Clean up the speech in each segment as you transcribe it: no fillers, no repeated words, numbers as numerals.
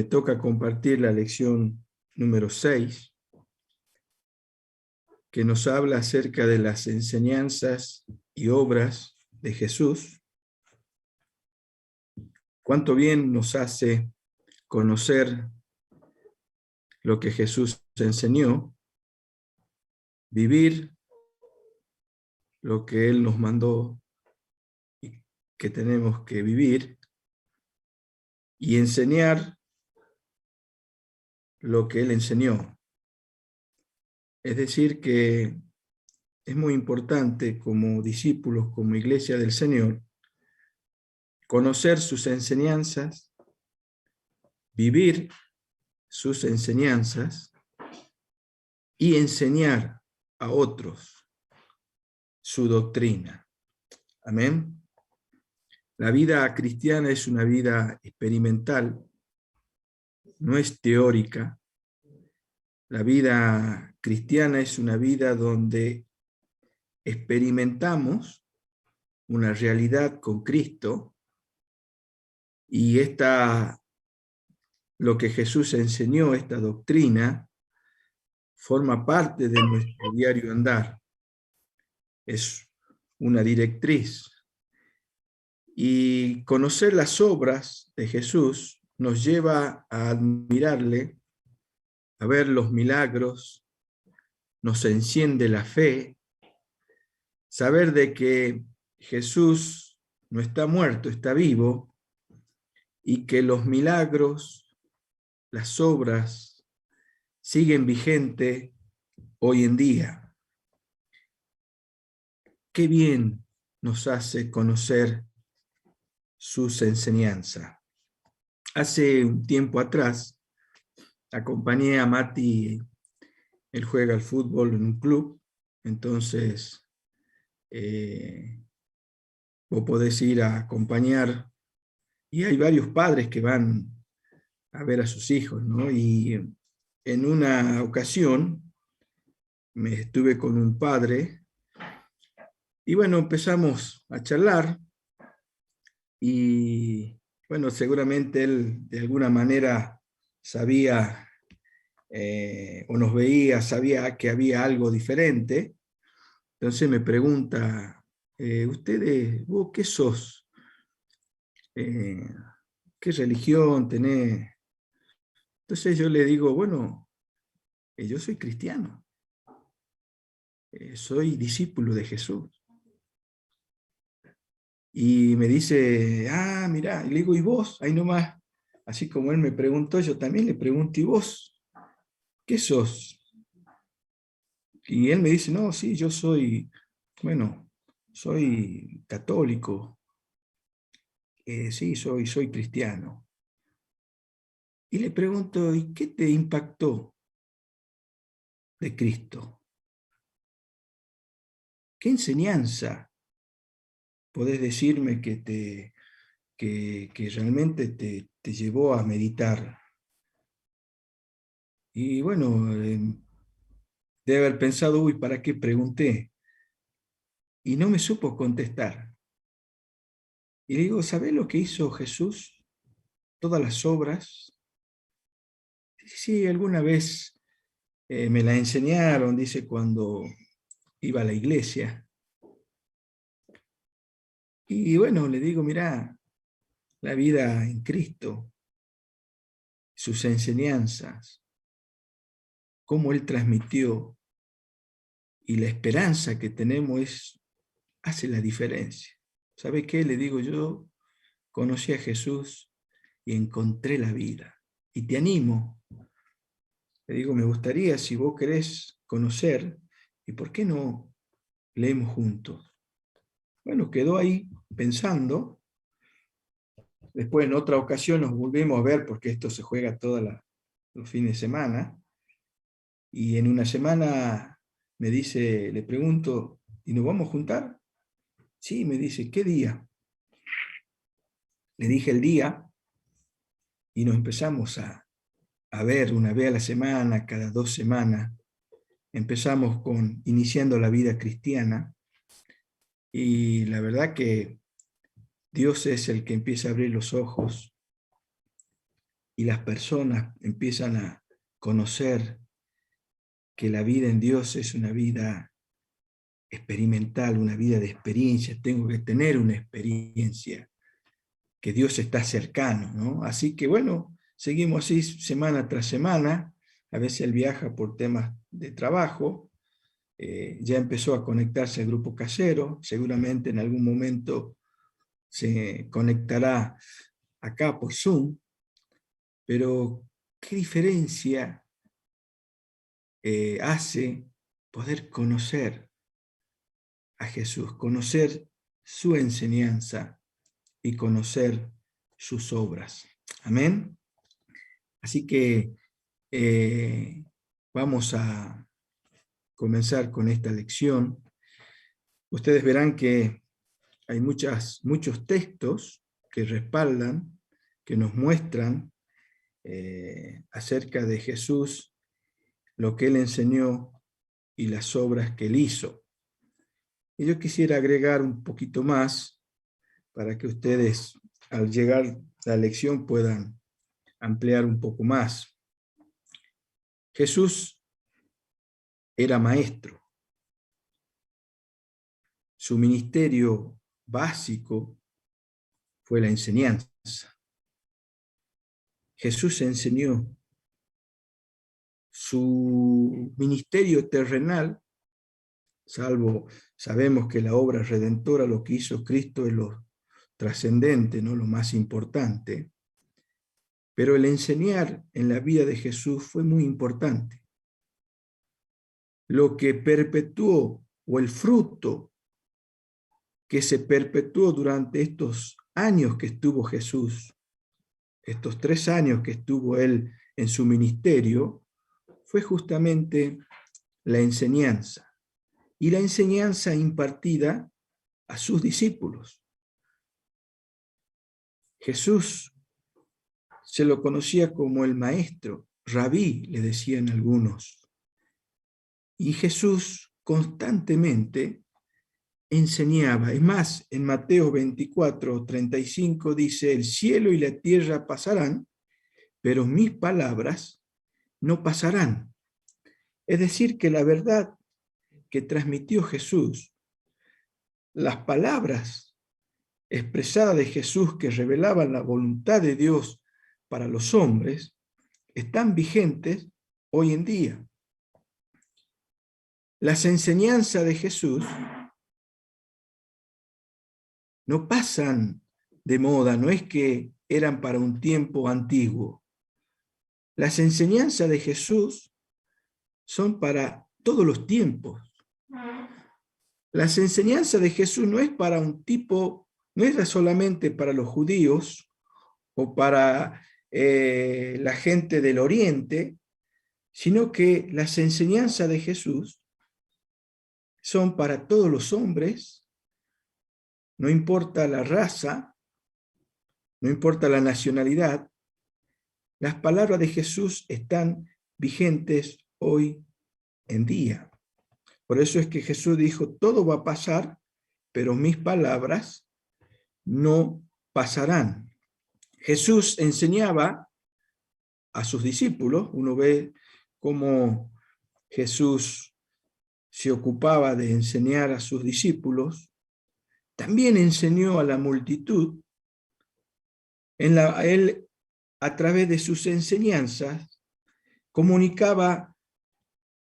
me toca compartir la lección número 6, que nos habla acerca de las enseñanzas y obras de Jesús. Cuánto bien nos hace conocer lo que Jesús enseñó, vivir lo que Él nos mandó y que tenemos que vivir, y enseñar lo que Él enseñó. Es decir, que es muy importante como discípulos, como iglesia del Señor, conocer sus enseñanzas, vivir sus enseñanzas y enseñar a otros su doctrina. Amén. La vida cristiana es una vida experimental, no es teórica. La vida cristiana es una vida donde experimentamos una realidad con Cristo, y lo que Jesús enseñó, esta doctrina, forma parte de nuestro diario andar. Es una directriz. Y conocer las obras de Jesús nos lleva a admirarle, a ver los milagros, nos enciende la fe, saber de que Jesús no está muerto, está vivo, y que los milagros, las obras, siguen vigentes hoy en día. Qué bien nos hace conocer sus enseñanzas. Hace un tiempo atrás, acompañé a Mati, él juega al fútbol en un club, entonces vos podés ir a acompañar, y hay varios padres que van a ver a sus hijos, ¿no? Y en una ocasión me estuve con un padre, y bueno, empezamos a charlar, y bueno, seguramente él de alguna manera sabía o nos veía, sabía que había algo diferente. Entonces me pregunta, ustedes, vos qué sos, qué religión tenés. Entonces yo le digo, bueno, yo soy cristiano, soy discípulo de Jesús. Y me dice, ah, mirá, y le digo, ¿y vos? Ahí nomás, así como él me preguntó, yo también le pregunto, ¿y vos? ¿Qué sos? Y él me dice, no, sí, yo soy, bueno, soy católico, sí, soy cristiano. Y le pregunto, ¿y qué te impactó de Cristo? ¿Qué enseñanza podés decirme que realmente te llevó a meditar? Y bueno, debe haber pensado, uy, ¿para qué pregunté? Y no me supo contestar. Y le digo, ¿sabés lo que hizo Jesús? Todas las obras. Sí, alguna vez me la enseñaron, dice, cuando iba a la iglesia. Y bueno, le digo, mirá, la vida en Cristo, sus enseñanzas, cómo Él transmitió, y la esperanza que tenemos hace la diferencia. ¿Sabe qué? Le digo, yo conocí a Jesús y encontré la vida. Y te animo. Le digo, me gustaría, si vos querés conocer, ¿y por qué no leemos juntos? Bueno, quedó ahí pensando. Después en otra ocasión nos volvimos a ver, porque esto se juega todos los fines de semana. Y en una semana me dice, le pregunto, ¿y nos vamos a juntar? Sí, me dice, ¿qué día? Le dije el día, y nos empezamos a ver una vez a la semana, cada 2 semanas. Empezamos iniciando la vida cristiana, y la verdad que Dios es el que empieza a abrir los ojos, y las personas empiezan a conocer que la vida en Dios es una vida experimental, una vida de experiencia. Tengo que tener una experiencia, que Dios está cercano, ¿no? Así que bueno, seguimos así semana tras semana. A veces él viaja por temas de trabajo. Ya empezó a conectarse al grupo casero. Seguramente en algún momento se conectará acá por Zoom. Pero ¿qué diferencia hace poder conocer a Jesús, conocer su enseñanza y conocer sus obras? Amén. Así que vamos a comenzar con esta lección. Ustedes verán que hay muchos textos que respaldan, que nos muestran acerca de Jesús, lo que él enseñó y las obras que él hizo. Y yo quisiera agregar un poquito más para que ustedes, al llegar a la lección, puedan ampliar un poco más. Jesús era maestro. Su ministerio básico fue la enseñanza. Jesús enseñó. Su ministerio terrenal, salvo sabemos que la obra redentora, lo que hizo Cristo, es lo trascendente, ¿no? Lo más importante. Pero el enseñar en la vida de Jesús fue muy importante. Lo que perpetuó, o el fruto que se perpetuó durante estos años que estuvo Jesús, estos 3 años que estuvo él en su ministerio, fue justamente la enseñanza. Y la enseñanza impartida a sus discípulos. Jesús se lo conocía como el maestro, rabí, le decían algunos. Y Jesús constantemente enseñaba. Es más, en Mateo 24:35 dice: el cielo y la tierra pasarán, pero mis palabras no pasarán. Es decir, que la verdad que transmitió Jesús, las palabras expresadas de Jesús que revelaban la voluntad de Dios para los hombres, están vigentes hoy en día. Las enseñanzas de Jesús no pasan de moda, no es que eran para un tiempo antiguo. Las enseñanzas de Jesús son para todos los tiempos. Las enseñanzas de Jesús no es para un tipo, no era solamente para los judíos o para la gente del Oriente, sino que las enseñanzas de Jesús son para todos los hombres, no importa la raza, no importa la nacionalidad. Las palabras de Jesús están vigentes hoy en día. Por eso es que Jesús dijo: todo va a pasar, pero mis palabras no pasarán. Jesús enseñaba a sus discípulos. Uno ve cómo Jesús se ocupaba de enseñar a sus discípulos. También enseñó a la multitud. Él, a través de sus enseñanzas, comunicaba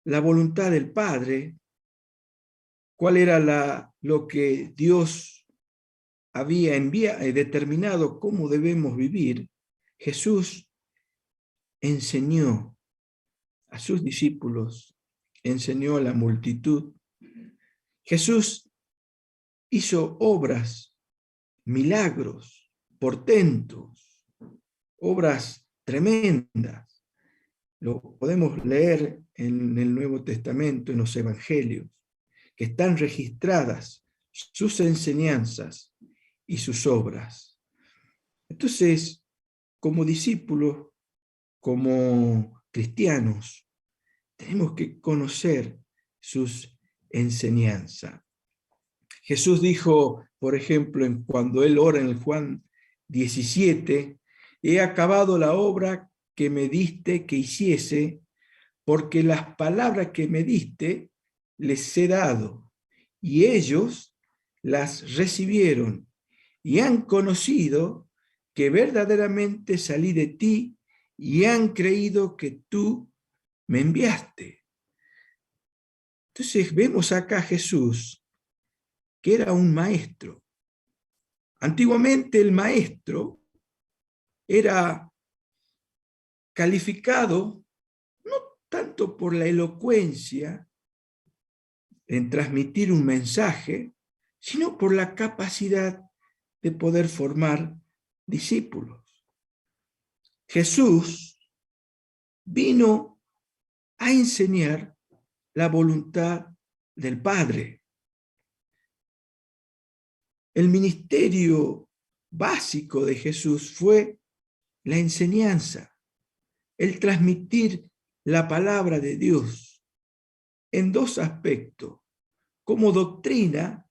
la voluntad del Padre, cuál era lo que Dios había determinado cómo debemos vivir. Jesús enseñó a sus discípulos, enseñó a la multitud. Jesús hizo obras, milagros, portentos, obras tremendas. Lo podemos leer en el Nuevo Testamento, en los Evangelios, que están registradas sus enseñanzas y sus obras. Entonces, como discípulos, como cristianos, tenemos que conocer sus enseñanzas. Jesús dijo, por ejemplo, cuando él ora en el Juan 17, he acabado la obra que me diste que hiciese, porque las palabras que me diste les he dado, y ellos las recibieron, y han conocido que verdaderamente salí de ti, y han creído que tú me enviaste. Entonces vemos acá a Jesús, que era un maestro. Antiguamente el maestro era calificado no tanto por la elocuencia en transmitir un mensaje, sino por la capacidad de poder formar discípulos. Jesús vino a enseñar la voluntad del Padre. El ministerio básico de Jesús fue la enseñanza, el transmitir la palabra de Dios en dos aspectos, como doctrina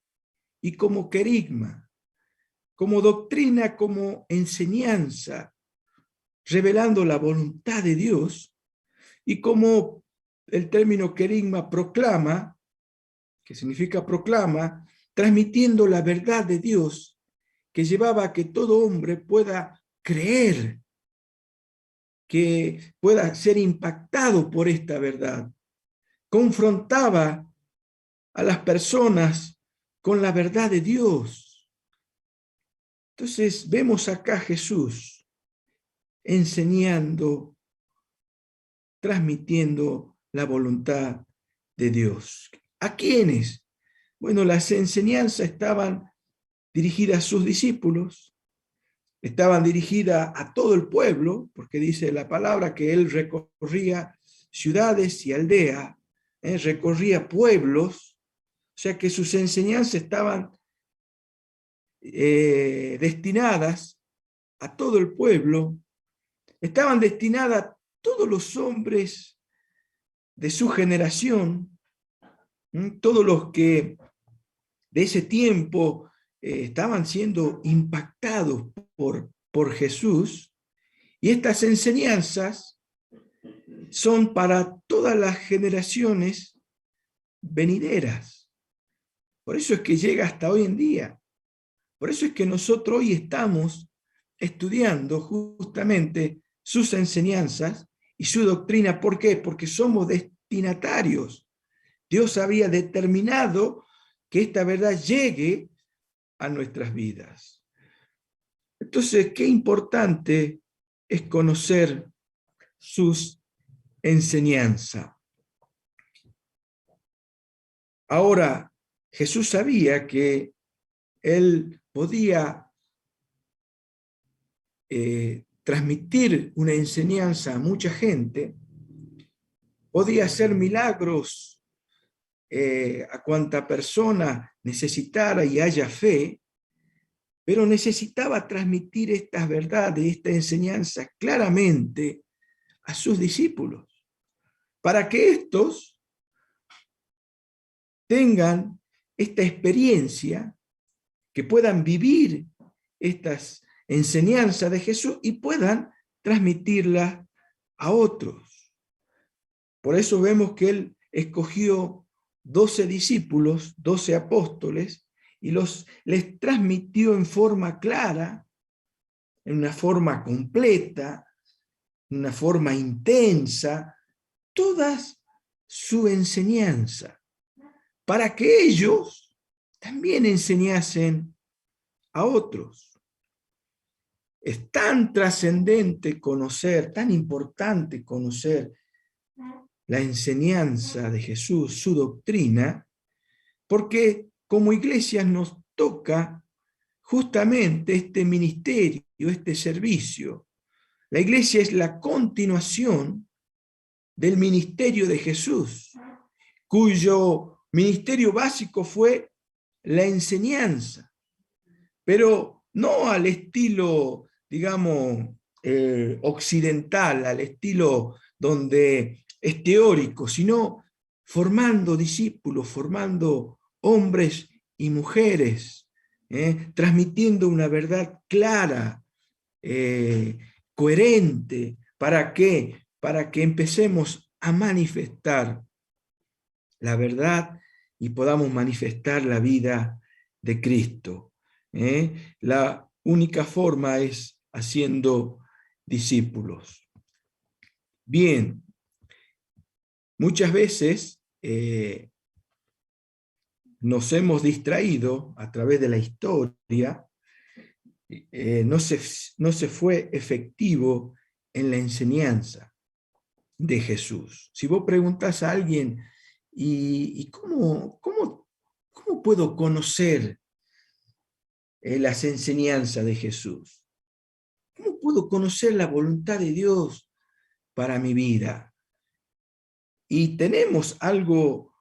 y como querigma. Como doctrina, como enseñanza, revelando la voluntad de Dios, y como el término querigma proclama, que significa proclama, transmitiendo la verdad de Dios, que llevaba a que todo hombre pueda creer, que pueda ser impactado por esta verdad. Confrontaba a las personas con la verdad de Dios. Entonces vemos acá a Jesús enseñando, transmitiendo la voluntad de Dios. ¿A quiénes? Bueno, las enseñanzas estaban dirigidas a sus discípulos, estaban dirigidas a todo el pueblo, porque dice la palabra que él recorría ciudades y aldeas, recorría pueblos, o sea que sus enseñanzas estaban destinadas a todo el pueblo, estaban destinadas a todos los hombres de su generación, todos los que de ese tiempo estaban siendo impactados por Jesús, y estas enseñanzas son para todas las generaciones venideras. Por eso es que llega hasta hoy en día. Por eso es que nosotros hoy estamos estudiando justamente sus enseñanzas y su doctrina. ¿Por qué? Porque somos destinatarios. Dios había determinado que esta verdad llegue a nuestras vidas. Entonces, qué importante es conocer sus enseñanzas. Ahora, Jesús sabía que él podía transmitir una enseñanza a mucha gente, podía hacer milagros a cuanta persona necesitara y haya fe, pero necesitaba transmitir estas verdades, esta enseñanza claramente a sus discípulos, para que éstos tengan esta experiencia, que puedan vivir estas enseñanzas de Jesús y puedan transmitirlas a otros. Por eso vemos que él escogió 12 discípulos, 12 apóstoles, y les transmitió en forma clara, en una forma completa, en una forma intensa, toda su enseñanza, para que ellos también enseñasen a otros. Es tan trascendente conocer, tan importante conocer la enseñanza de Jesús, su doctrina, porque como iglesias nos toca justamente este ministerio, este servicio. La iglesia es la continuación del ministerio de Jesús, cuyo ministerio básico fue la enseñanza, pero no al estilo, digamos, occidental, al estilo donde es teórico, sino formando discípulos, formando hombres y mujeres, transmitiendo una verdad clara, coherente. ¿Para qué? Para que empecemos a manifestar la verdad y podamos manifestar la vida de Cristo. La única forma es haciendo discípulos. Bien, muchas veces nos hemos distraído a través de la historia, no se fue efectivo en la enseñanza de Jesús. Si vos preguntás a alguien, ¿y cómo puedo conocer las enseñanzas de Jesús? ¿Cómo puedo conocer la voluntad de Dios para mi vida? Y tenemos algo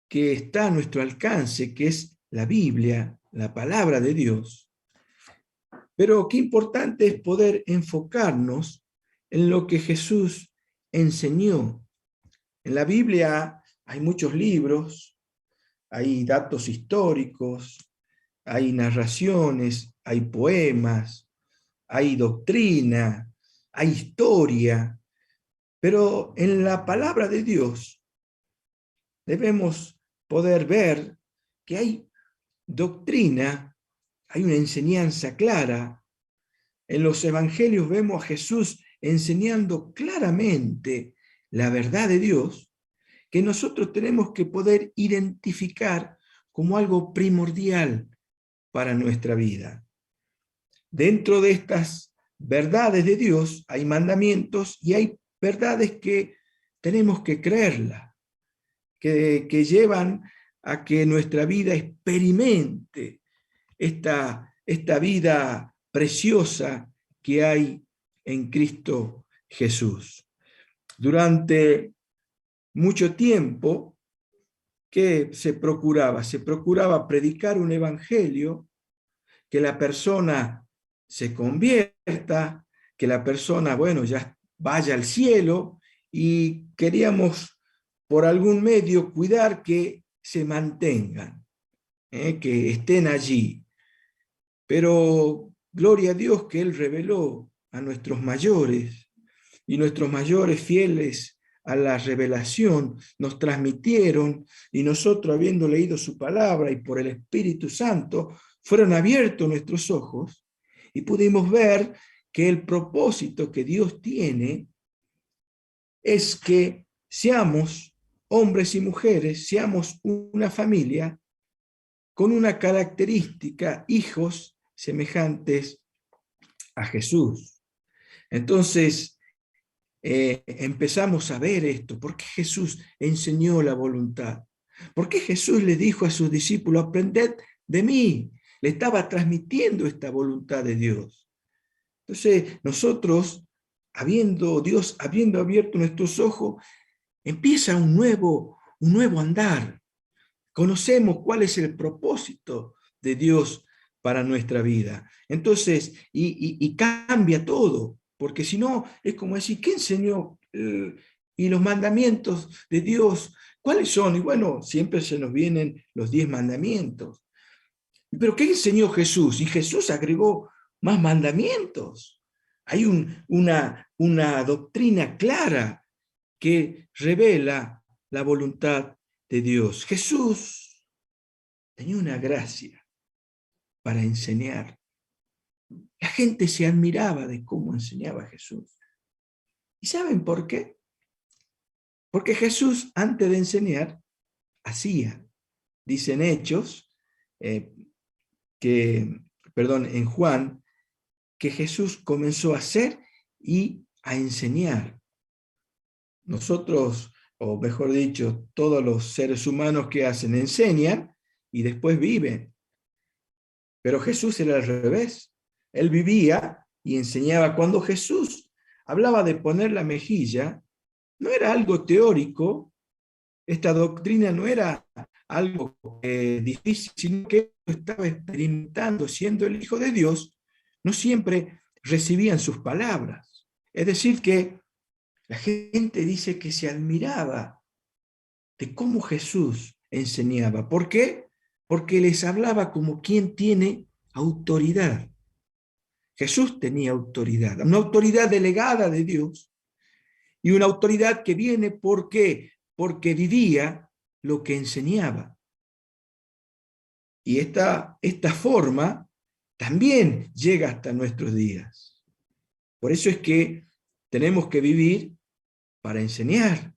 que está a nuestro alcance, que es la Biblia, la palabra de Dios. Pero qué importante es poder enfocarnos en lo que Jesús enseñó. En la Biblia hay muchos libros, hay datos históricos, hay narraciones, hay poemas, hay doctrina, hay historia, pero en la palabra de Dios debemos poder ver que hay doctrina, hay una enseñanza clara. En los evangelios vemos a Jesús enseñando claramente la verdad de Dios, que nosotros tenemos que poder identificar como algo primordial para nuestra vida. Dentro de estas verdades de Dios hay mandamientos y hay verdades que tenemos que creerlas, que llevan a que nuestra vida experimente esta vida preciosa que hay en Cristo Jesús. Durante mucho tiempo, ¿qué se procuraba? Se procuraba predicar un evangelio, que la persona se convierta, que la persona, bueno, ya vaya al cielo, y queríamos por algún medio cuidar que se mantengan, que estén allí. Pero gloria a Dios que Él reveló a nuestros mayores, y nuestros mayores fieles a la revelación nos transmitieron, y nosotros, habiendo leído su palabra y por el Espíritu Santo, fueron abiertos nuestros ojos y pudimos ver que el propósito que Dios tiene es que seamos hombres y mujeres, seamos una familia con una característica, hijos semejantes a Jesús. Entonces, empezamos a ver esto. ¿Por qué Jesús enseñó la voluntad? ¿Por qué Jesús le dijo a sus discípulos, aprended de mí? Le estaba transmitiendo esta voluntad de Dios. Entonces, nosotros, Dios habiendo abierto nuestros ojos, empieza un nuevo andar. Conocemos cuál es el propósito de Dios para nuestra vida. Entonces, y cambia todo, porque si no, es como decir, ¿qué enseñó? Y los mandamientos de Dios, ¿cuáles son? Y bueno, siempre se nos vienen los 10 mandamientos. Pero ¿qué enseñó Jesús? Y Jesús agregó más mandamientos. Hay una doctrina clara que revela la voluntad de Dios. Jesús tenía una gracia para enseñar. La gente se admiraba de cómo enseñaba Jesús. ¿Y saben por qué? Porque Jesús, antes de enseñar, hacía. Dicen Hechos, en Juan, que Jesús comenzó a hacer y a enseñar. Nosotros, o mejor dicho, todos los seres humanos que hacen, enseñan y después viven. Pero Jesús era al revés. Él vivía y enseñaba. Cuando Jesús hablaba de poner la mejilla, no era algo teórico, esta doctrina no era algo difícil, sino que estaba experimentando, siendo el Hijo de Dios, no siempre recibían sus palabras. Es decir, que la gente dice que se admiraba de cómo Jesús enseñaba. ¿Por qué? Porque les hablaba como quien tiene autoridad. Jesús tenía autoridad, una autoridad delegada de Dios y una autoridad que viene ¿por qué? Porque vivía lo que enseñaba. Y esta forma también llega hasta nuestros días. Por eso es que tenemos que vivir para enseñar.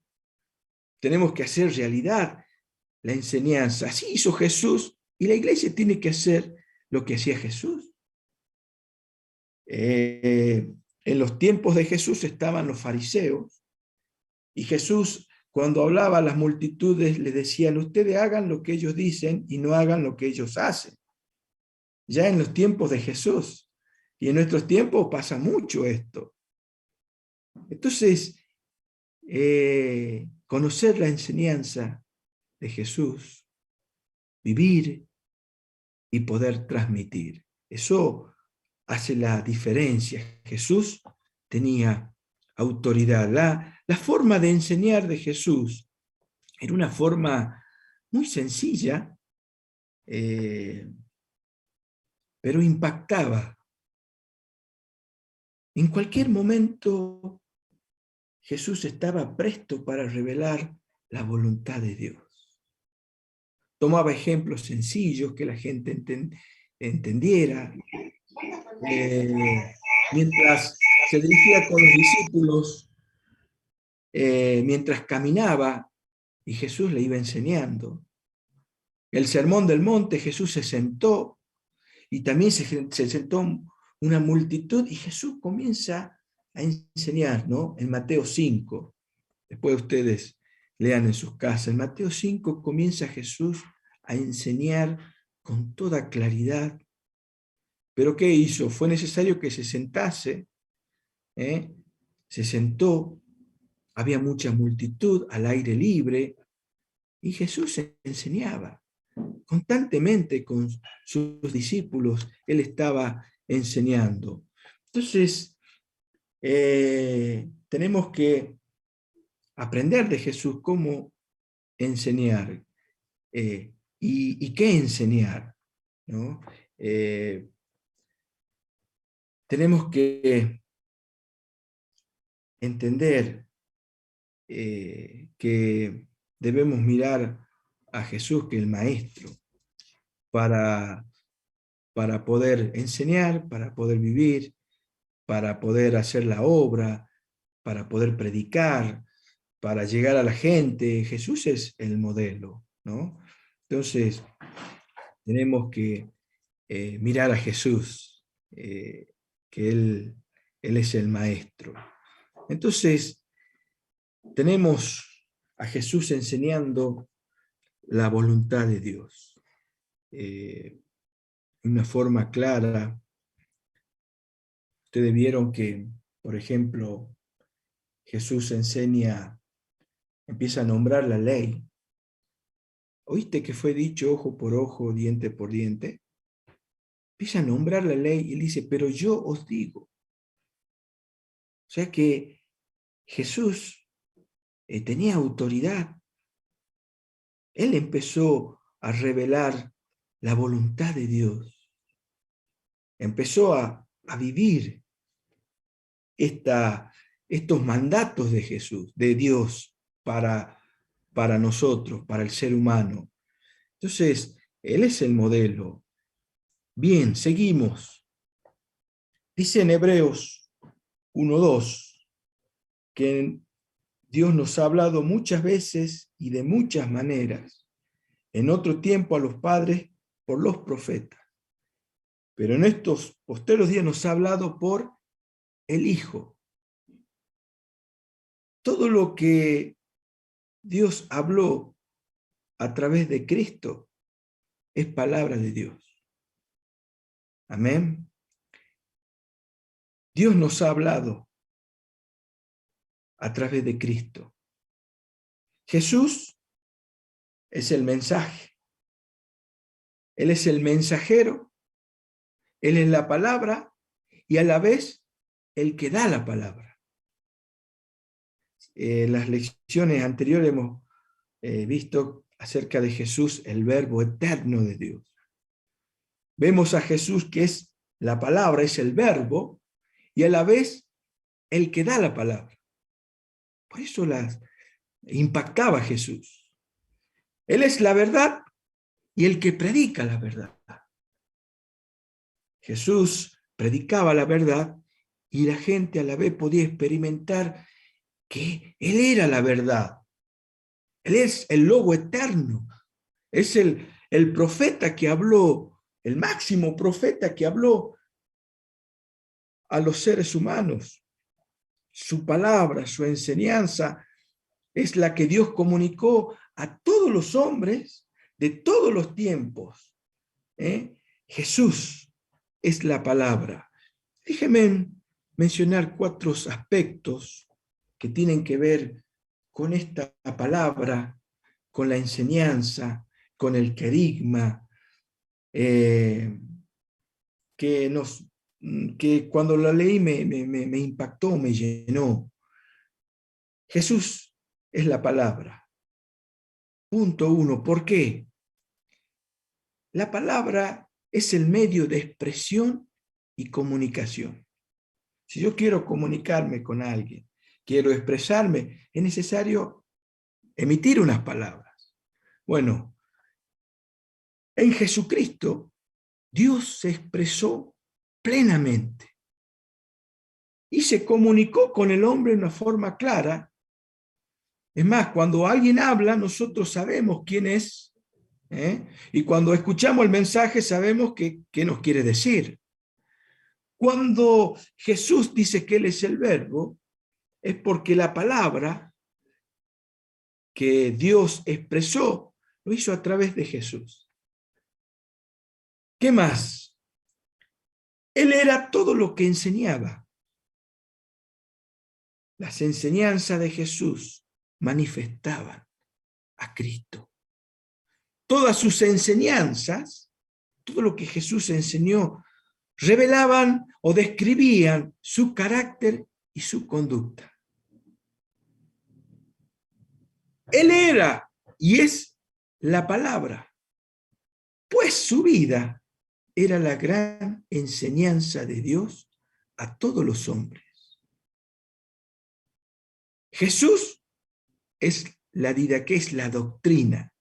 Tenemos que hacer realidad la enseñanza. Así hizo Jesús y la iglesia tiene que hacer lo que hacía Jesús. En los tiempos de Jesús estaban los fariseos y Jesús, cuando hablaba a las multitudes, les decían: ustedes hagan lo que ellos dicen y no hagan lo que ellos hacen. Ya en los tiempos de Jesús. Y en nuestros tiempos pasa mucho esto. Entonces, conocer la enseñanza de Jesús, vivir y poder transmitir. Eso hace la diferencia. Jesús tenía autoridad. La forma de enseñar de Jesús era una forma muy sencilla, pero impactaba. En cualquier momento Jesús estaba presto para revelar la voluntad de Dios. Tomaba ejemplos sencillos que la gente entendiera. Mientras se dirigía con los discípulos, mientras caminaba, y Jesús le iba enseñando. El sermón del monte, Jesús se sentó, y también se sentó una multitud, y Jesús comienza a enseñar, ¿no? En Mateo 5, después ustedes lean en sus casas, en Mateo 5 comienza Jesús a enseñar con toda claridad. ¿Pero qué hizo? Fue necesario que se sentase, se sentó, había mucha multitud al aire libre, y Jesús enseñaba constantemente con sus discípulos, él estaba enseñando. Entonces, tenemos que aprender de Jesús cómo enseñar y qué enseñar, ¿no? Tenemos que entender que debemos mirar a Jesús, que es el Maestro, para poder enseñar, para poder vivir, para poder hacer la obra, para poder predicar, para llegar a la gente. Jesús es el modelo, ¿no? Entonces, tenemos que mirar a Jesús, que Él es el Maestro. Entonces, tenemos a Jesús enseñando la voluntad de Dios. De una forma clara. Ustedes vieron que, por ejemplo, Jesús empieza a nombrar la ley. ¿Oíste que fue dicho ojo por ojo, diente por diente? Empieza a nombrar la ley y él dice: pero yo os digo. O sea que Jesús tenía autoridad. Él empezó a revelar la voluntad de Dios. Empezó a vivir estos mandatos de Jesús, de Dios, para nosotros, para el ser humano. Entonces, Él es el modelo. Bien, seguimos. Dice en Hebreos 1:2 que Dios nos ha hablado muchas veces y de muchas maneras, en otro tiempo a los padres por los profetas, pero en estos posteros días nos ha hablado por el Hijo. Todo lo que Dios habló a través de Cristo es palabra de Dios. Amén. Dios nos ha hablado a través de Cristo. Jesús es el mensaje. Él es el mensajero. Él es la palabra y a la vez el que da la palabra. En las lecciones anteriores hemos visto acerca de Jesús, el verbo eterno de Dios. Vemos a Jesús que es La palabra es el verbo y a la vez el que da la palabra. Por eso las impactaba a Jesús. Él es la verdad y el que predica la verdad. Jesús predicaba la verdad y la gente a la vez podía experimentar que Él era la verdad. Él es el Logo eterno. Es el profeta que habló, el máximo profeta que habló a los seres humanos. Su palabra, su enseñanza es la que Dios comunicó a todos los hombres de todos los tiempos. Jesús es la palabra. Déjenme mencionar 4 aspectos que tienen que ver con esta palabra, con la enseñanza, con el querigma, que cuando la leí me impactó, me llenó. Jesús es la palabra. Punto 1. ¿Por qué? La palabra es el medio de expresión y comunicación. Si yo quiero comunicarme con alguien, quiero expresarme, es necesario emitir unas palabras. Bueno, en Jesucristo, Dios se expresó plenamente y se comunicó con el hombre de una forma clara. Es más, cuando alguien habla, nosotros sabemos quién es, y cuando escuchamos el mensaje sabemos qué nos quiere decir. Cuando Jesús dice que Él es el verbo, es porque la palabra que Dios expresó lo hizo a través de Jesús. ¿Qué más? Él era todo lo que enseñaba. Las enseñanzas de Jesús manifestaban a Cristo. Todas sus enseñanzas, todo lo que Jesús enseñó, revelaban o describían su carácter y su conducta. Él era y es la palabra, pues su vida era la gran enseñanza de Dios a todos los hombres. Jesús es la didaqué, es la doctrina.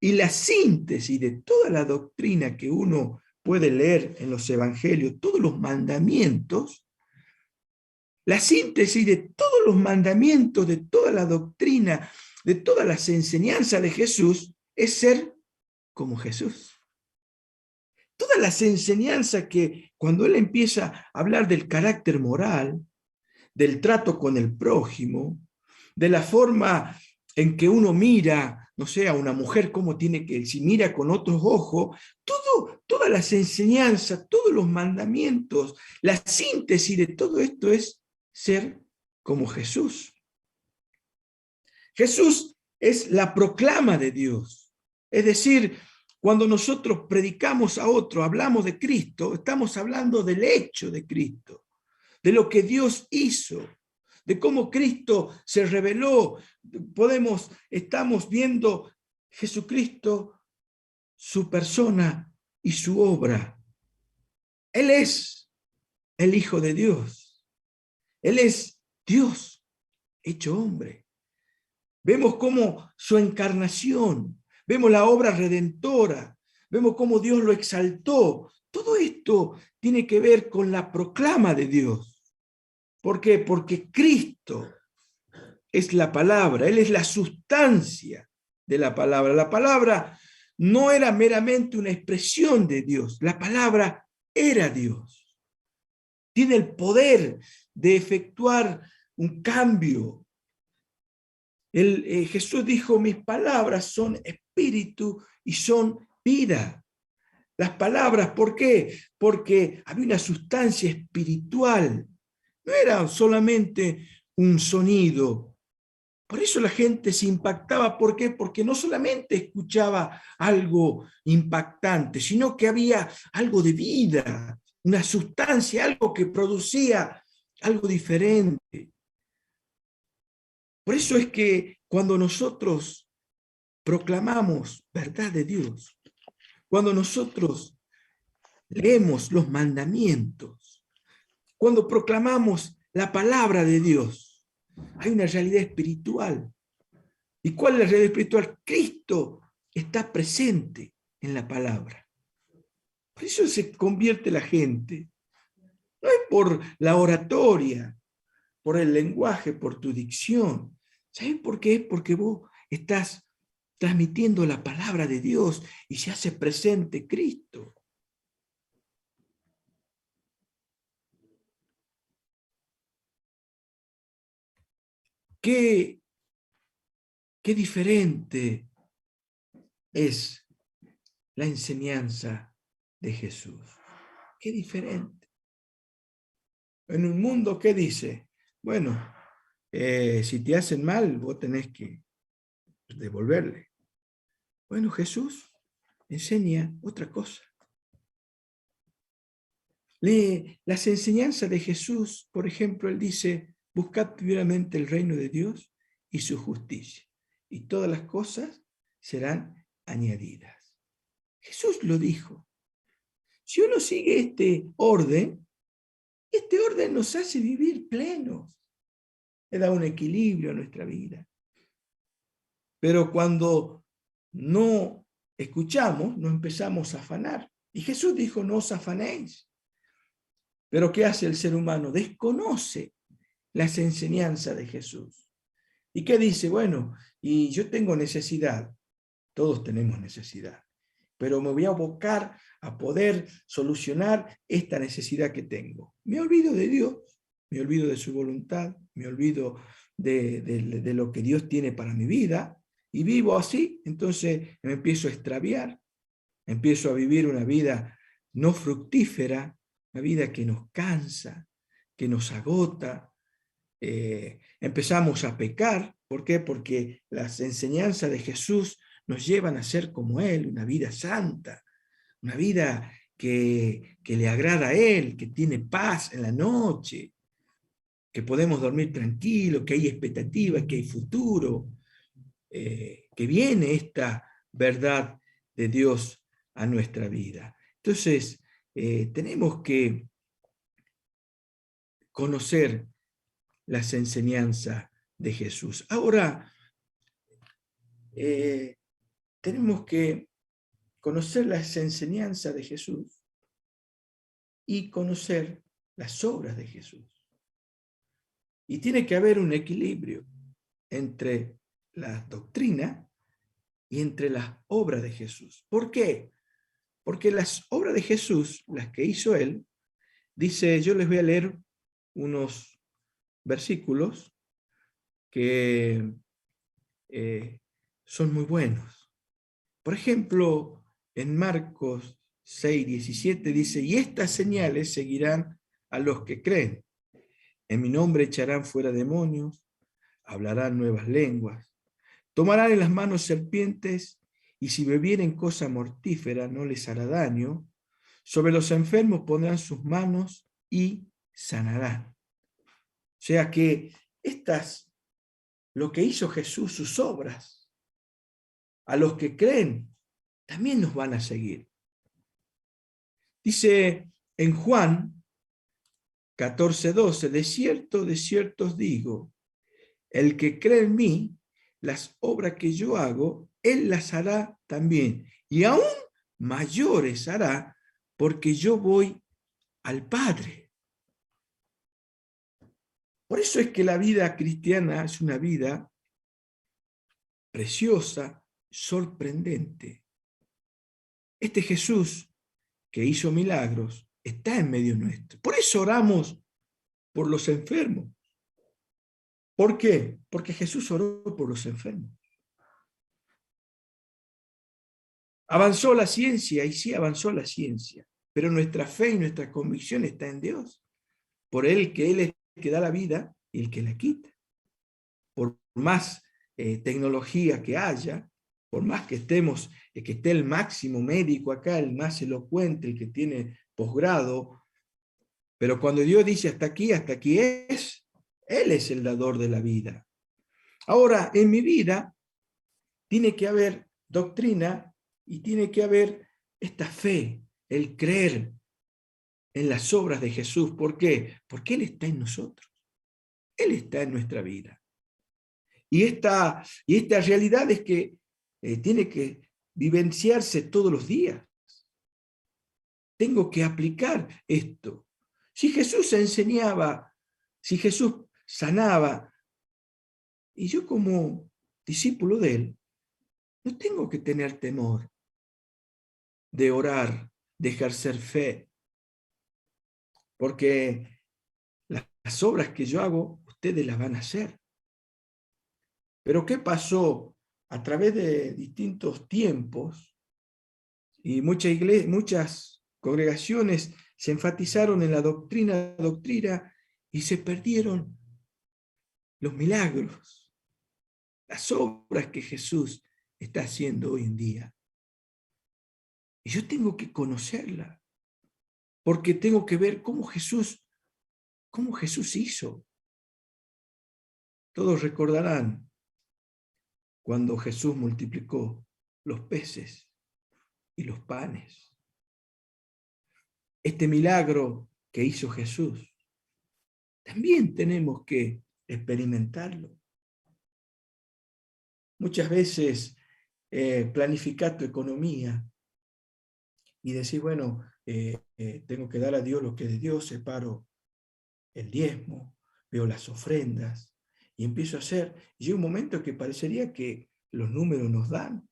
Y la síntesis de toda la doctrina que uno puede leer en los evangelios, todos los mandamientos, la síntesis de todos los mandamientos, de toda la doctrina, de todas las enseñanzas de Jesús, es ser como Jesús. Todas las enseñanzas que cuando él empieza a hablar del carácter moral, del trato con el prójimo, de la forma en que uno mira, no sé, a una mujer, cómo tiene que, si mira con otros ojos, todas las enseñanzas, todos los mandamientos, la síntesis de todo esto es ser como Jesús. Jesús es la proclama de Dios. Es decir, cuando nosotros predicamos a otro, hablamos de Cristo, estamos hablando del hecho de Cristo, de lo que Dios hizo, de cómo Cristo se reveló. Estamos viendo Jesucristo, su persona y su obra. Él es el Hijo de Dios. Él es Dios hecho hombre. Vemos cómo su encarnación, vemos la obra redentora, vemos cómo Dios lo exaltó. Todo esto tiene que ver con la proclama de Dios. ¿Por qué? Porque Cristo es la palabra, Él es la sustancia de la palabra. La palabra no era meramente una expresión de Dios, la palabra era Dios. Tiene el poder de efectuar un cambio. Jesús dijo, mis palabras son espíritu y son vida. Las palabras, ¿por qué? Porque había una sustancia espiritual. No era solamente un sonido. Por eso la gente se impactaba. ¿Por qué? Porque no solamente escuchaba algo impactante, sino que había algo de vida, una sustancia, algo que producía algo diferente. Por eso es que cuando nosotros proclamamos verdad de Dios, cuando nosotros leemos los mandamientos, cuando proclamamos la palabra de Dios, hay una realidad espiritual. ¿Y cuál es la realidad espiritual? Cristo está presente en la palabra. Por eso se convierte la gente. No es por la oratoria, por el lenguaje, por tu dicción. ¿Sabes por qué? Porque vos estás transmitiendo la palabra de Dios y se hace presente Cristo. Qué diferente es la enseñanza de Jesús. Qué diferente. En un mundo que dice, bueno, si te hacen mal, vos tenés que devolverle. Bueno, Jesús enseña otra cosa. Las enseñanzas de Jesús, por ejemplo, él dice, buscad primeramente el reino de Dios y su justicia, y todas las cosas serán añadidas. Jesús lo dijo. Si uno sigue este orden nos hace vivir plenos, le da un equilibrio a nuestra vida. Pero cuando no escuchamos, nos empezamos a afanar. Y Jesús dijo, no os afanéis. Pero ¿qué hace el ser humano? Desconoce las enseñanzas de Jesús. ¿Y qué dice? Bueno, y yo tengo necesidad. Todos tenemos necesidad. Pero me voy a abocar a poder solucionar esta necesidad que tengo. Me olvido de Dios, me olvido de su voluntad, me olvido de lo que Dios tiene para mi vida, y vivo así. Entonces me empiezo a extraviar, empiezo a vivir una vida no fructífera, una vida que nos cansa, que nos agota. Empezamos a pecar. ¿Por qué? Porque las enseñanzas de Jesús nos llevan a ser como Él, una vida santa, una vida que le agrada a Él, que tiene paz en la noche, que podemos dormir tranquilos, que hay expectativa, que hay futuro, que viene esta verdad de Dios a nuestra vida. Entonces, tenemos que conocer las enseñanzas de Jesús. Ahora, tenemos que conocer las enseñanzas de Jesús y conocer las obras de Jesús. Y tiene que haber un equilibrio entre la doctrina y entre las obras de Jesús. ¿Por qué? Porque las obras de Jesús, las que hizo Él, dice, yo les voy a leer unos versículos que son muy buenos. Por ejemplo, en Marcos 6:17 dice, y estas señales seguirán a los que creen. En mi nombre echarán fuera demonios, hablarán nuevas lenguas, tomarán en las manos serpientes, y si bebieren cosa mortífera no les hará daño. Sobre los enfermos pondrán sus manos y sanarán. O sea que lo que hizo Jesús, sus obras, a los que creen, también nos van a seguir. Dice en Juan 14:12, de cierto os digo, el que cree en mí, las obras que yo hago, él las hará también, y aún mayores hará, porque yo voy al Padre. Por eso es que la vida cristiana es una vida preciosa, sorprendente. Este Jesús que hizo milagros está en medio nuestro. Por eso oramos por los enfermos. ¿Por qué? Porque Jesús oró por los enfermos. Avanzó la ciencia, y sí avanzó la ciencia, pero nuestra fe y nuestra convicción está en Dios. Por Él, que Él es el que da la vida y el que la quita. Por más tecnología que haya, por más que que esté el máximo médico acá, el más elocuente, el que tiene posgrado, pero cuando Dios dice hasta aquí es, Él es el dador de la vida. Ahora, en mi vida tiene que haber doctrina y tiene que haber esta fe, el creer en las obras de Jesús. ¿Por qué? Porque Él está en nosotros. Él está en nuestra vida. Y esta realidad es que tiene que vivenciarse todos los días. Tengo que aplicar esto. Si Jesús enseñaba, si Jesús sanaba, y yo como discípulo de Él, no tengo que tener temor de orar, de ejercer fe, porque las obras que yo hago, ustedes las van a hacer. Pero ¿qué pasó? A través de distintos tiempos, y muchas congregaciones se enfatizaron en la doctrina, y se perdieron los milagros, las obras que Jesús está haciendo hoy en día. Y yo tengo que conocerla, porque tengo que ver cómo Jesús hizo. Todos recordarán cuando Jesús multiplicó los peces y los panes. Este milagro que hizo Jesús, también tenemos que experimentarlo. Muchas veces planificar tu economía y decir, bueno, tengo que dar a Dios lo que es de Dios, separo el diezmo, veo las ofrendas y empiezo a hacer. Y llega un momento que parecería que los números nos dan.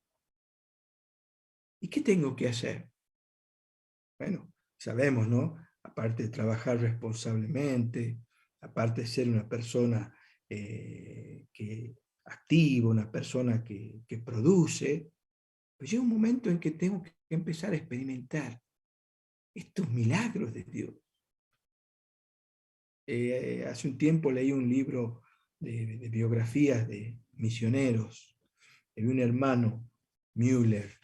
¿Y qué tengo que hacer? Bueno, sabemos, ¿no? Aparte de trabajar responsablemente, aparte de ser una persona activa, una persona que produce, pues llega un momento en que tengo que empezar a experimentar estos milagros de Dios. Hace un tiempo leí un libro de biografías de misioneros, de un hermano, Müller,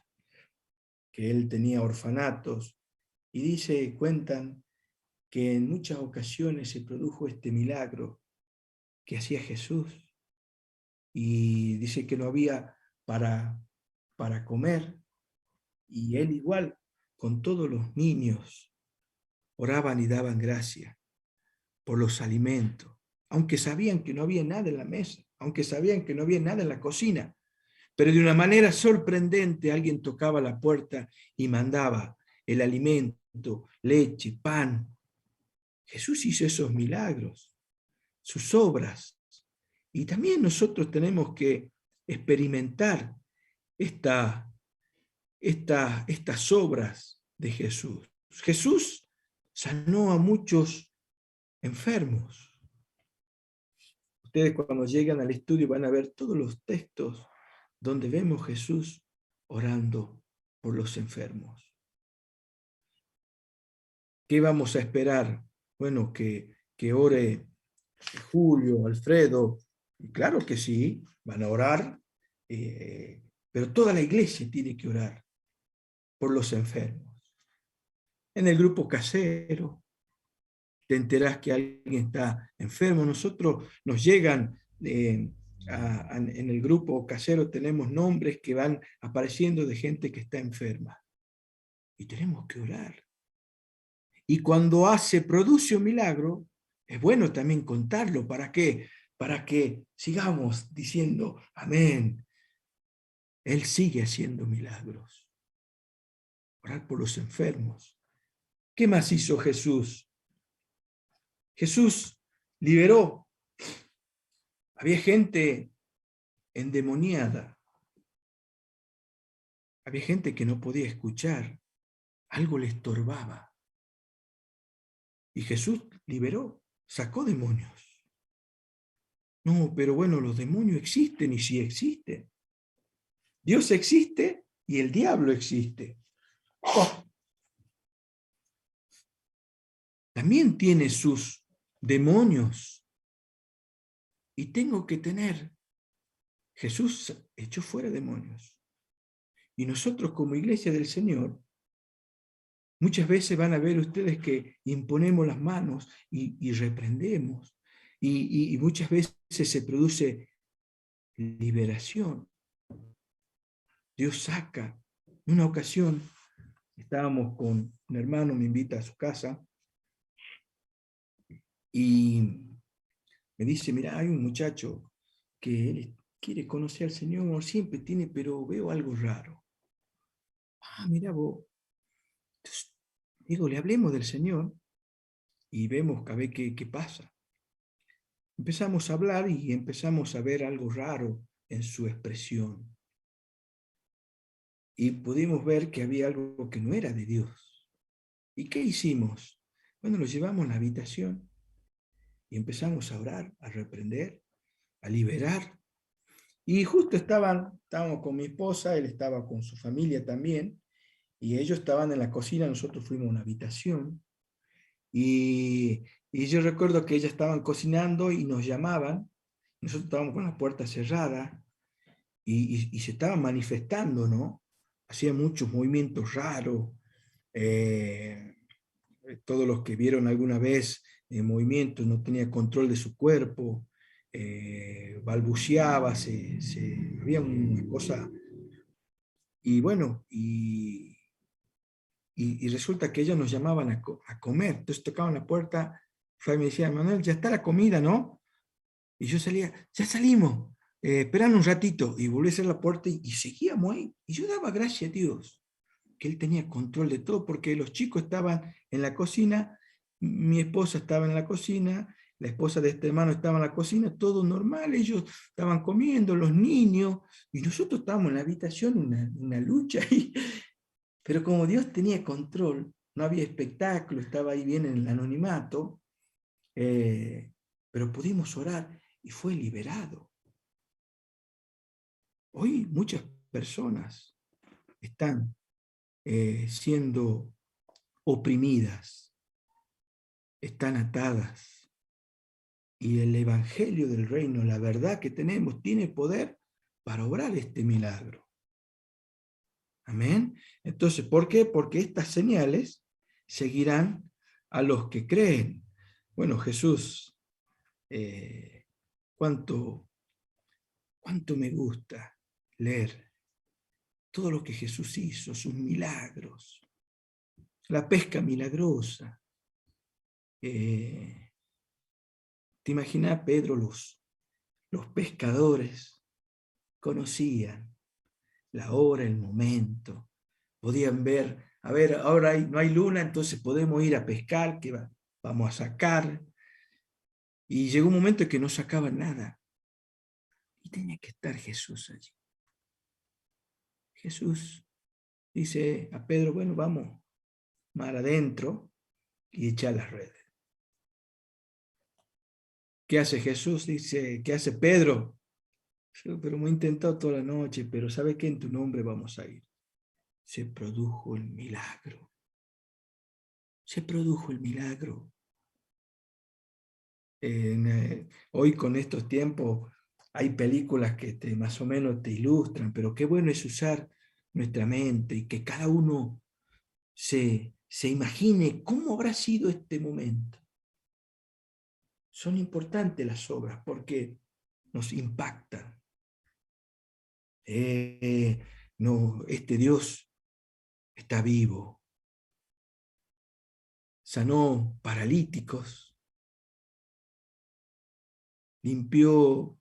que él tenía orfanatos, y cuentan que en muchas ocasiones se produjo este milagro que hacía Jesús, y dice que no había para comer, y él igual, con todos los niños, oraban y daban gracias por los alimentos, aunque sabían que no había nada en la mesa, aunque sabían que no había nada en la cocina, pero de una manera sorprendente alguien tocaba la puerta y mandaba el alimento, leche, pan. Jesús hizo esos milagros, sus obras, y también nosotros tenemos que experimentar estas obras de Jesús. Jesús sanó a muchos enfermos. Ustedes cuando llegan al estudio van a ver todos los textos donde vemos Jesús orando por los enfermos. ¿Qué vamos a esperar? Bueno, que ore Julio, Alfredo, y claro que sí, van a orar, pero toda la iglesia tiene que orar por los enfermos. En el grupo casero, te enterás que alguien está enfermo. Nosotros nos llegan, en el grupo casero tenemos nombres que van apareciendo de gente que está enferma. Y tenemos que orar. Y cuando produce un milagro, es bueno también contarlo. ¿Para qué? Para que sigamos diciendo, amén. Él sigue haciendo milagros. Orar por los enfermos. ¿Qué más hizo Jesús? Jesús liberó. Había gente endemoniada. Había gente que no podía escuchar. Algo le estorbaba. Y Jesús liberó, sacó demonios. No, pero bueno, los demonios existen y sí existen. Dios existe y el diablo existe. Oh. También tiene sus demonios. Y tengo que tener. Jesús echó fuera demonios. Y nosotros como iglesia del Señor, muchas veces van a ver ustedes que imponemos las manos y reprendemos. Y muchas veces se produce liberación. Dios saca. En una ocasión estábamos con un hermano, me invita a su casa, Y me dice, mira, hay un muchacho que él quiere conocer al Señor, siempre tiene, pero veo algo raro. Ah, mira vos. Entonces, digo, le hablemos del Señor y vemos a ver qué pasa. Empezamos a hablar y empezamos a ver algo raro en su expresión. Y pudimos ver que había algo que no era de Dios. ¿Y qué hicimos? Bueno, lo llevamos a la habitación y empezamos a orar, a reprender, a liberar. Y justo estábamos con mi esposa, él estaba con su familia también, y ellos estaban en la cocina, nosotros fuimos a una habitación, y yo recuerdo que ellas estaban cocinando y nos llamaban, nosotros estábamos con la puerta cerrada, y se estaban manifestando, ¿no? Hacían muchos movimientos raros, eh, todos los que vieron alguna vez movimientos, no tenía control de su cuerpo, balbuceaba, había una cosa, y bueno, y resulta que ellos nos llamaban a comer, entonces tocaban la puerta, Fray me decía, Manuel, ya está la comida, ¿no? Y yo salía, ya salimos, esperan un ratito, y volví a cerrar la puerta y seguíamos ahí, y yo daba gracias a Dios, que él tenía control de todo, porque los chicos estaban en la cocina, mi esposa estaba en la cocina, la esposa de este hermano estaba en la cocina, todo normal, ellos estaban comiendo, los niños, y nosotros estábamos en la habitación, una lucha ahí, pero como Dios tenía control, no había espectáculo, estaba ahí bien en el anonimato, pero pudimos orar y fue liberado. Hoy muchas personas están siendo oprimidas, están atadas. Y el Evangelio del Reino, la verdad que tenemos, tiene poder para obrar este milagro. Amén. Entonces, ¿por qué? Porque estas señales seguirán a los que creen. Bueno, Jesús, cuánto me gusta leer todo lo que Jesús hizo, sus milagros, la pesca milagrosa. ¿Te imaginas, Pedro, los pescadores conocían la hora, el momento, podían ver, a ver, ahora no hay luna, entonces podemos ir a pescar, vamos a sacar. Y llegó un momento en que no sacaban nada. Y tenía que estar Jesús allí. Jesús dice a Pedro, bueno, vamos mar adentro y echa las redes. ¿Qué hace Jesús? Dice, ¿qué hace Pedro? Pero hemos intentado toda la noche, pero ¿sabe qué? En tu nombre vamos a ir. Se produjo el milagro. Se produjo el milagro. Hoy con estos tiempos hay películas que más o menos te ilustran, pero qué bueno es usar nuestra mente y que cada uno se imagine cómo habrá sido este momento. Son importantes las obras porque nos impactan. No, este Dios está vivo. Sanó paralíticos, limpió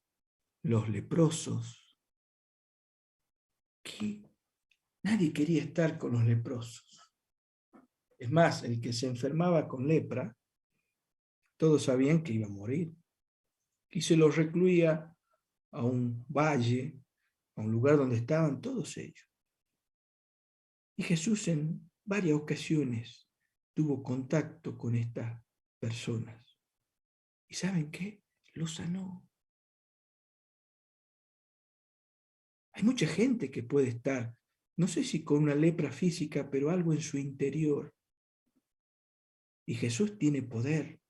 los leprosos, que nadie quería estar con los leprosos. Es más, el que se enfermaba con lepra, todos sabían que iba a morir. Y se los recluía a un valle, a un lugar donde estaban todos ellos. Y Jesús en varias ocasiones tuvo contacto con estas personas. ¿Y saben qué? Los sanó. Hay mucha gente que puede estar, no sé si con una lepra física, pero algo en su interior. Y Jesús tiene poder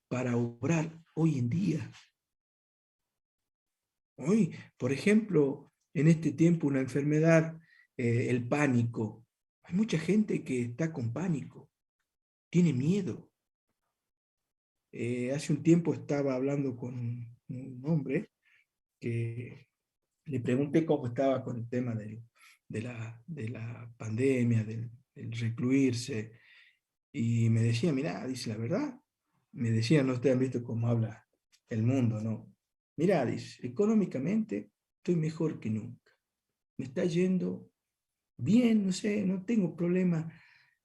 para obrar hoy en día. Hoy, por ejemplo, en este tiempo una enfermedad, el pánico. Hay mucha gente que está con pánico, tiene miedo. Hace un tiempo estaba hablando con un hombre que le pregunté cómo estaba con el tema de la pandemia, del recluirse, y me decía, mira, dice la verdad, me decían, no ustedes han visto cómo habla el mundo, ¿no? Mirá, dice, económicamente estoy mejor que nunca. Me está yendo bien, no sé, no tengo problema,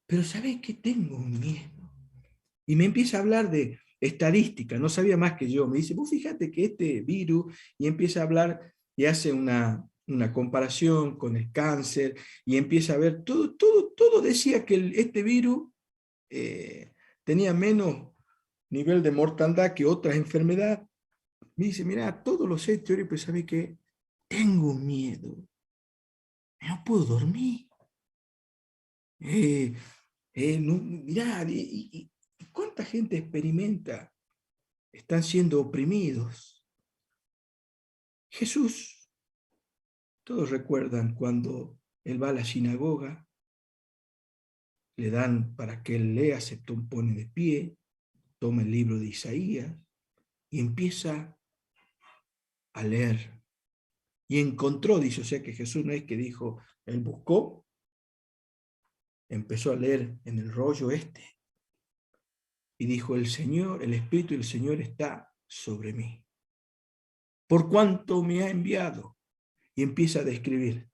pero ¿sabés qué? Tengo un miedo. Y me empieza a hablar de estadística, no sabía más que yo. Me dice, vos fíjate que este virus, y empieza a hablar y hace una comparación con el cáncer, y empieza a ver, todo decía que este virus tenía menos nivel de mortandad que otras enfermedades. Me dice, mira, todos los sé, teoría, pero ¿sabés qué? Tengo miedo, no puedo dormir. No, mirá, ¿cuánta gente experimenta? Están siendo oprimidos. Jesús, todos recuerdan cuando él va a la sinagoga, le dan para que él lea, se pone de pie, toma el libro de Isaías y empieza a leer. Y encontró, dice, o sea que Jesús no es que dijo, él buscó, empezó a leer en el rollo y dijo, el Señor, el Espíritu del Señor está sobre mí, por cuanto me ha enviado. Y empieza a describir.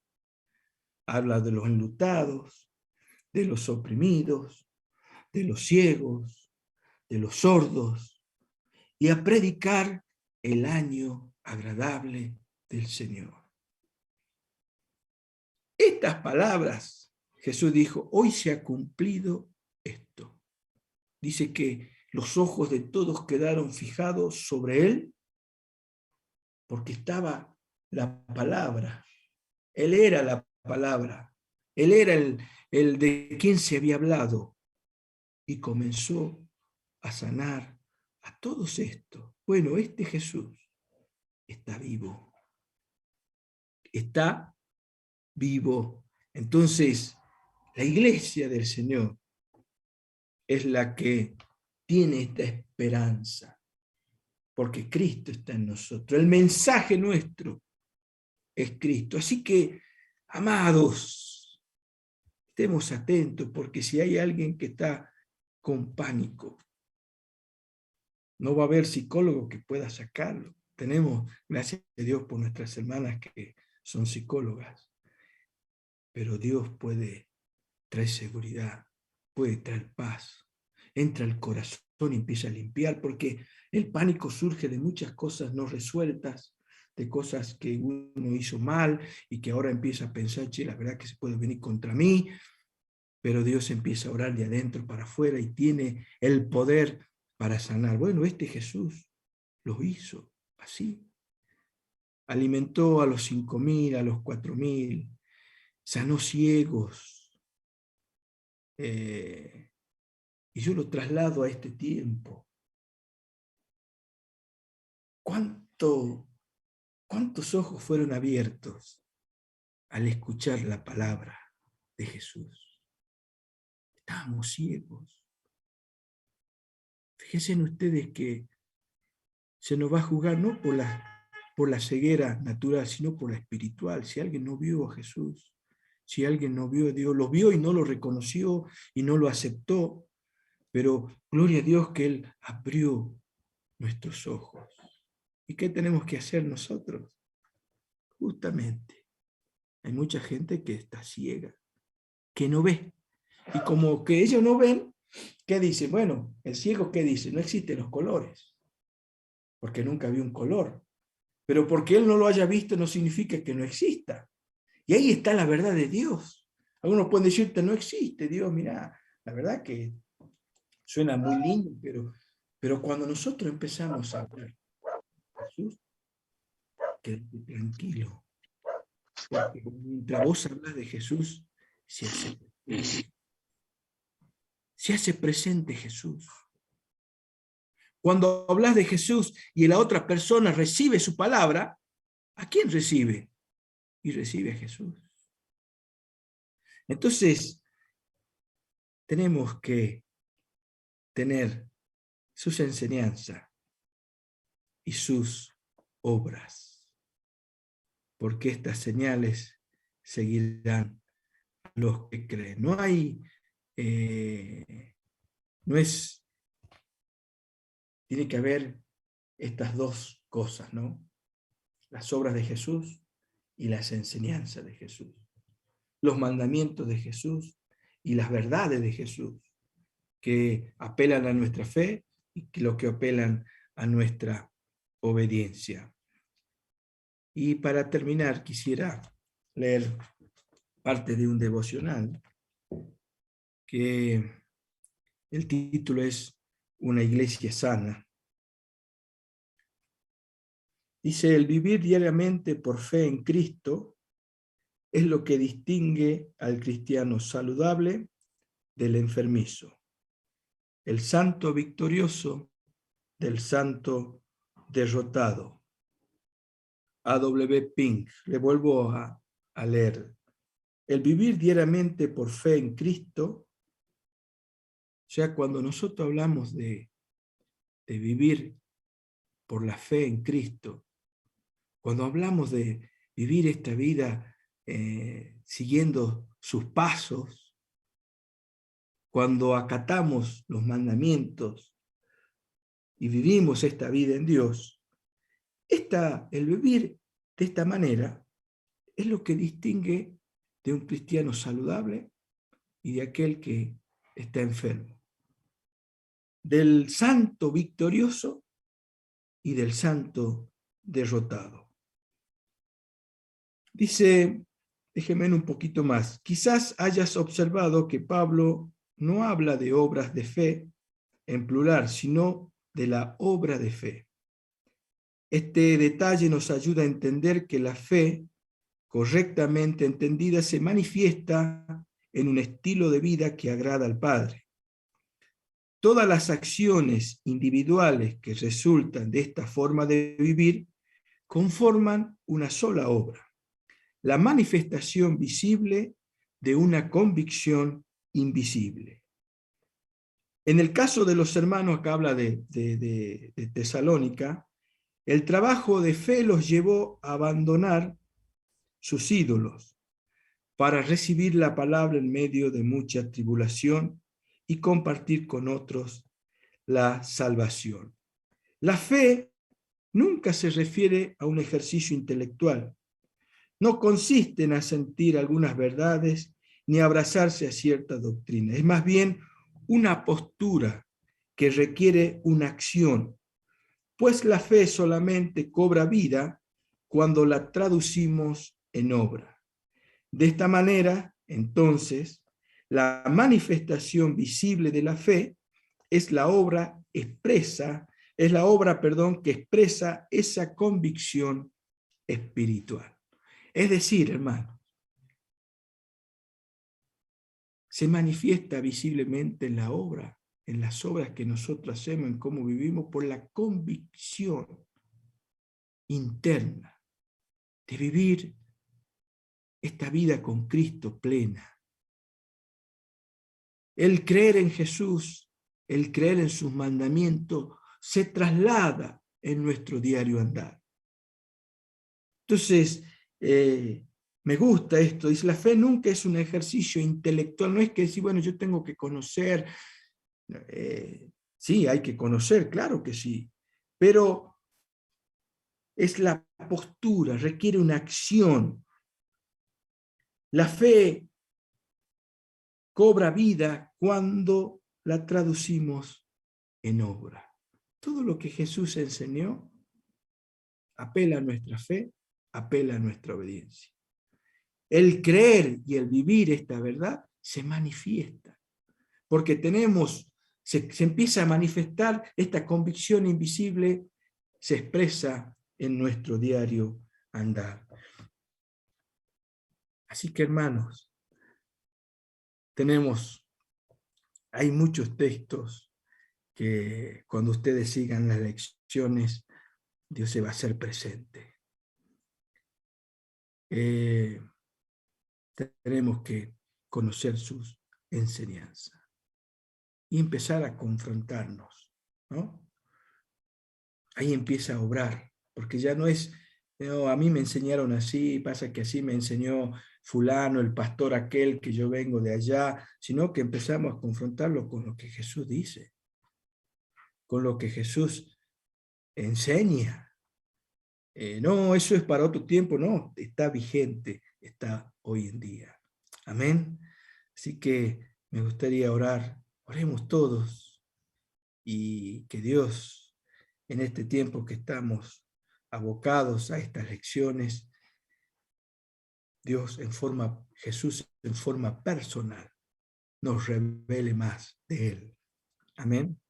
Habla de los enlutados, de los oprimidos, de los ciegos, de los sordos, y a predicar el año agradable del Señor. Estas palabras, Jesús dijo, hoy se ha cumplido esto. Dice que los ojos de todos quedaron fijados sobre él, porque estaba la palabra. Él era la palabra. Él era el de quien se había hablado. Y comenzó a sanar a todos estos. Bueno, este Jesús está vivo. Está vivo. Entonces, la iglesia del Señor es la que tiene esta esperanza, porque Cristo está en nosotros. El mensaje nuestro es Cristo. Así que, amados, estemos atentos, porque si hay alguien que está con pánico, no va a haber psicólogo que pueda sacarlo. Tenemos, gracias a Dios por nuestras hermanas que son psicólogas, pero Dios puede traer seguridad, puede traer paz. Entra al corazón y empieza a limpiar, porque el pánico surge de muchas cosas no resueltas, de cosas que uno hizo mal y que ahora empieza a pensar, che, la verdad que se puede venir contra mí, pero Dios empieza a orar de adentro para afuera y tiene el poder para sanar. Bueno, este Jesús lo hizo así. Alimentó a los 5.000, a los 4.000, sanó ciegos. Y yo lo traslado a este tiempo. ¿Cuántos ojos fueron abiertos al escuchar la palabra de Jesús? Estábamos ciegos. Fíjense en ustedes que se nos va a juzgar no por la ceguera natural, sino por la espiritual. Si alguien no vio a Jesús, si alguien no vio a Dios, lo vio y no lo reconoció y no lo aceptó, pero gloria a Dios que Él abrió nuestros ojos. ¿Y qué tenemos que hacer nosotros? Justamente, hay mucha gente que está ciega, que no ve. Y como que ellos no ven, ¿qué dice? Bueno, el ciego, ¿qué dice? No existen los colores, porque nunca vio un color. Pero porque él no lo haya visto no significa que no exista. Y ahí está la verdad de Dios. Algunos pueden decirte, no existe Dios, mira, la verdad que suena muy lindo, pero cuando nosotros empezamos a hablar, Jesús, quédate tranquilo, porque mientras vos hablas de Jesús, se hace presente Jesús. Cuando hablas de Jesús y la otra persona recibe su palabra, ¿a quién recibe? Y recibe a Jesús. Entonces, tenemos que tener sus enseñanzas y sus obras, porque estas señales seguirán a los que creen. No es tiene que haber estas dos cosas, ¿no? Las obras de Jesús y las enseñanzas de Jesús. Los mandamientos de Jesús y las verdades de Jesús, que apelan a nuestra fe y lo que apelan a nuestra obediencia. Y para terminar, quisiera leer parte de un devocional, que el título es Una iglesia sana. Dice: el vivir diariamente por fe en Cristo es lo que distingue al cristiano saludable del enfermizo, el santo victorioso del santo derrotado. A.W. Pink. Le vuelvo a leer. El vivir diariamente por fe en Cristo, o sea, cuando nosotros hablamos de vivir por la fe en Cristo, cuando hablamos de vivir esta vida siguiendo sus pasos, cuando acatamos los mandamientos y vivimos esta vida en Dios, el vivir de esta manera es lo que distingue de un cristiano saludable y de aquel que está enfermo, del santo victorioso y del santo derrotado. Dice, déjeme un poquito más, quizás hayas observado que Pablo no habla de obras de fe en plural, sino de la obra de fe. Este detalle nos ayuda a entender que la fe, correctamente entendida, se manifiesta en un estilo de vida que agrada al Padre. Todas las acciones individuales que resultan de esta forma de vivir conforman una sola obra, la manifestación visible de una convicción invisible. En el caso de los hermanos que habla de Tesalónica, el trabajo de fe los llevó a abandonar sus ídolos para recibir la palabra en medio de mucha tribulación y compartir con otros la salvación. La fe nunca se refiere a un ejercicio intelectual. No consiste en asentir algunas verdades ni abrazarse a cierta doctrina. Es más bien una postura que requiere una acción, pues la fe solamente cobra vida cuando la traducimos en obra. De esta manera, entonces, la manifestación visible de la fe es la obra que expresa esa convicción espiritual. Es decir, hermano, se manifiesta visiblemente en la obra, en las obras que nosotros hacemos, en cómo vivimos, por la convicción interna de vivir esta vida con Cristo plena. El creer en Jesús, el creer en sus mandamientos, se traslada en nuestro diario andar. Entonces, me gusta esto, dice, la fe nunca es un ejercicio intelectual, no es que decir, bueno, yo tengo que conocer, sí, hay que conocer, claro que sí, pero es la postura, requiere una acción. La fe cobra vida cuando la traducimos en obra. Todo lo que Jesús enseñó apela a nuestra fe, apela a nuestra obediencia. El creer y el vivir esta verdad se manifiesta, porque se empieza a manifestar esta convicción invisible, se expresa en nuestro diario andar. Así que, hermanos, hay muchos textos que cuando ustedes sigan las lecciones, Dios se va a hacer presente. Tenemos que conocer sus enseñanzas y empezar a confrontarnos, ¿no? Ahí empieza a obrar, porque ya no es, no, a mí me enseñaron así, pasa que así me enseñó fulano, el pastor aquel, que yo vengo de allá, sino que empezamos a confrontarlo con lo que Jesús dice, con lo que Jesús enseña. No, eso es para otro tiempo, no, está vigente, está hoy en día. Amén. Así que me gustaría orar, oremos todos y que Dios, en este tiempo que estamos abocados a estas lecciones, Jesús en forma personal, nos revele más de Él. Amén.